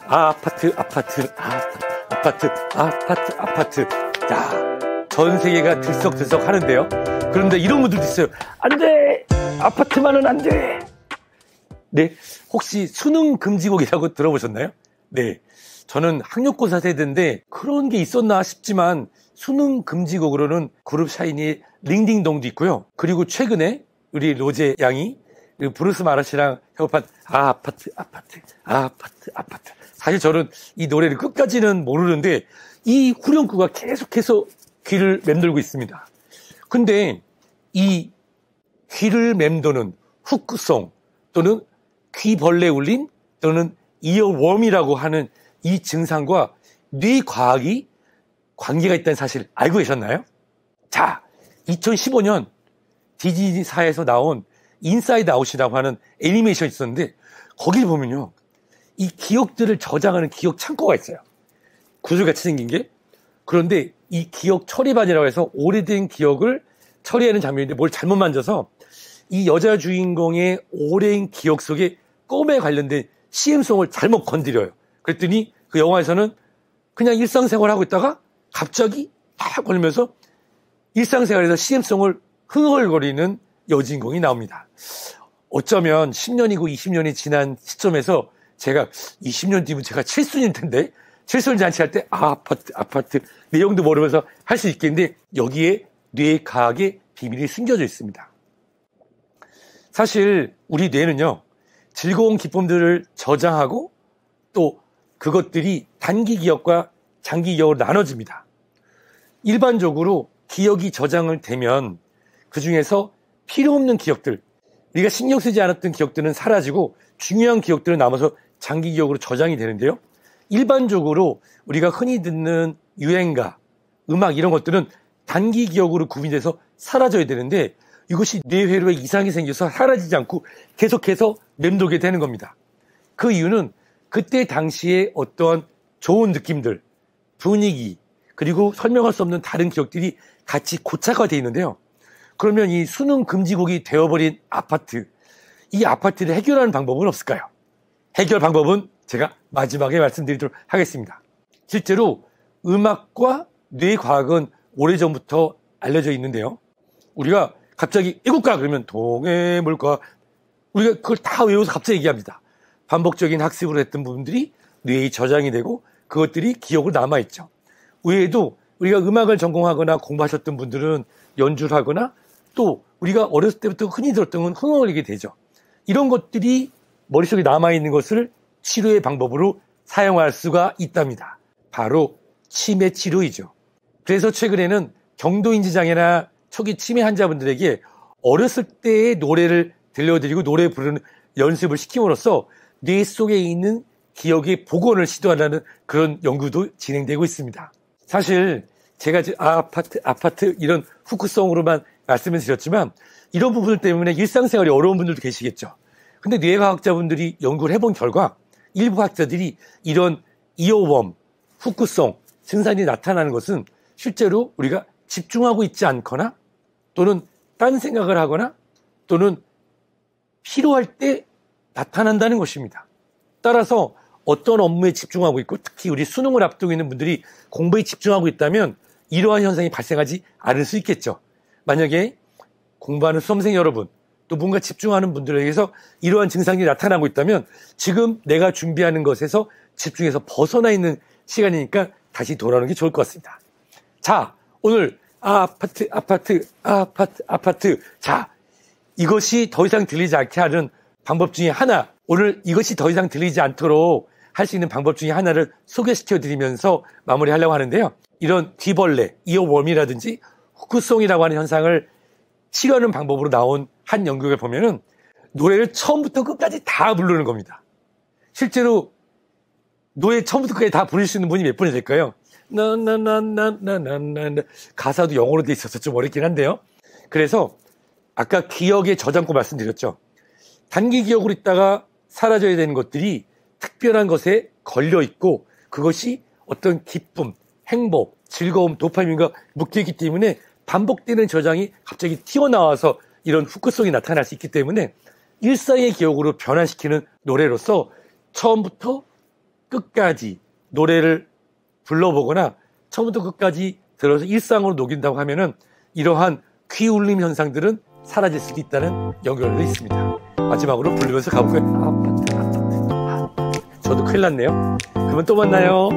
아파트, 아파트, 아파트, 아파트, 아파트. 야, 전 세계가 들썩들썩 하는데요. 그런데 이런 분들도 있어요. 안 돼! 아파트만은 안 돼! 네, 혹시 수능 금지곡이라고 들어보셨나요? 네, 저는 학력고사 세대인데 그런 게 있었나 싶지만 수능 금지곡으로는 그룹 샤이니의 링딩동도 있고요. 그리고 최근에 우리 로제 양이 브루스 마라시랑 협업한 아파트, 아파트, 아파트, 아파트. 사실 저는 이 노래를 끝까지는 모르는데 이 후렴구가 계속해서 귀를 맴돌고 있습니다. 근데 이 귀를 맴도는 후크송 또는 귀벌레 울림 또는 이어웜이라고 하는 이 증상과 뇌과학이 관계가 있다는 사실 알고 계셨나요? 자, 2015년 디즈니사에서 나온 인사이드 아웃이라고 하는 애니메이션이 있었는데 거길 보면요, 이 기억들을 저장하는 기억 창고가 있어요. 구슬같이 생긴 게. 그런데 이 기억 처리반이라고 해서 오래된 기억을 처리하는 장면인데 뭘 잘못 만져서 이 여자 주인공의 오랜 기억 속에 꿈에 관련된 CM송을 잘못 건드려요. 그랬더니 그 영화에서는 그냥 일상생활을 하고 있다가 갑자기 탁 걸리면서 일상생활에서 CM송을 흥얼거리는 여주인공이 나옵니다. 어쩌면 10년이고 20년이 지난 시점에서 제가 20년 뒤면 제가 칠순일 텐데 칠순 잔치할 때 아파트, 아파트 내용도 모르면서 할 수 있겠는데 여기에 뇌과학의 비밀이 숨겨져 있습니다. 사실 우리 뇌는요, 즐거운 기쁨들을 저장하고 또 그것들이 단기 기억과 장기 기억으로 나눠집니다. 일반적으로 기억이 저장을 되면 그 중에서 필요 없는 기억들, 우리가 신경 쓰지 않았던 기억들은 사라지고 중요한 기억들은 남아서 장기 기억으로 저장이 되는데요. 일반적으로 우리가 흔히 듣는 유행가, 음악 이런 것들은 단기 기억으로 구비돼서 사라져야 되는데 이것이 뇌회로에 이상이 생겨서 사라지지 않고 계속해서 맴돌게 되는 겁니다. 그 이유는 그때 당시에 어떤 좋은 느낌들, 분위기, 그리고 설명할 수 없는 다른 기억들이 같이 고착화되어 있는데요. 그러면 이 수능 금지곡이 되어버린 아파트, 이 아파트를 해결하는 방법은 없을까요? 해결 방법은 제가 마지막에 말씀드리도록 하겠습니다. 실제로 음악과 뇌과학은 오래전부터 알려져 있는데요. 우리가 갑자기 애국가 그러면 동해물과 우리가 그걸 다 외워서 갑자기 얘기합니다. 반복적인 학습을 했던 부분들이 뇌에 저장이 되고 그것들이 기억으로 남아있죠. 외에도 우리가 음악을 전공하거나 공부하셨던 분들은 연주를 하거나 또 우리가 어렸을 때부터 흔히 들었던 건 흥얼거리게 되죠. 이런 것들이 머릿속에 남아있는 것을 치료의 방법으로 사용할 수가 있답니다. 바로 치매 치료이죠. 그래서 최근에는 경도인지 장애나 초기 치매 환자분들에게 어렸을 때의 노래를 들려드리고 노래 부르는 연습을 시킴으로써 뇌 속에 있는 기억의 복원을 시도하려는 그런 연구도 진행되고 있습니다. 사실 제가 아파트 이런 후크송으로만 말씀을 드렸지만 이런 부분들 때문에 일상생활이 어려운 분들도 계시겠죠. 근데 뇌과학자분들이 연구를 해본 결과 일부 학자들이 이런 이어웜, 후크송 증상이 나타나는 것은 실제로 우리가 집중하고 있지 않거나 또는 딴 생각을 하거나 또는 필요할 때 나타난다는 것입니다. 따라서 어떤 업무에 집중하고 있고 특히 우리 수능을 앞두고 있는 분들이 공부에 집중하고 있다면 이러한 현상이 발생하지 않을 수 있겠죠. 만약에 공부하는 수험생 여러분 또 뭔가 집중하는 분들에게서 이러한 증상이 나타나고 있다면 지금 내가 준비하는 것에서 집중해서 벗어나 있는 시간이니까 다시 돌아오는 게 좋을 것 같습니다. 자, 오늘 아파트. 자, 이것이 더 이상 들리지 않게 하는 방법 중에 하나, 오늘 이것이 더 이상 들리지 않도록 할 수 있는 방법 중에 하나를 소개시켜 드리면서 마무리하려고 하는데요. 이런 귀벌레, 이어웜이라든지 후크송이라고 하는 현상을 치료하는 방법으로 나온 한 연구를 보면은 노래를 처음부터 끝까지 다 부르는 겁니다. 실제로 노래 처음부터 끝까지 다 부를 수 있는 분이 몇 분이 될까요? 나나나나나나나 가사도 영어로 돼 있어서 좀 어렵긴 한데요. 그래서 아까 기억의 저장고 말씀드렸죠. 단기 기억으로 있다가 사라져야 되는 것들이 특별한 것에 걸려 있고 그것이 어떤 기쁨, 행복, 즐거움, 도파민과 묶여있기 때문에 반복되는 저장이 갑자기 튀어나와서 이런 후크송이 나타날 수 있기 때문에 일상의 기억으로 변환시키는 노래로서 처음부터 끝까지 노래를 불러보거나 처음부터 끝까지 들어서 일상으로 녹인다고 하면은 이러한 귀 울림 현상들은 사라질 수도 있다는 연결도 있습니다. 마지막으로 부르면서 가볼까요? 저도 큰일 났네요. 그러면 또 만나요.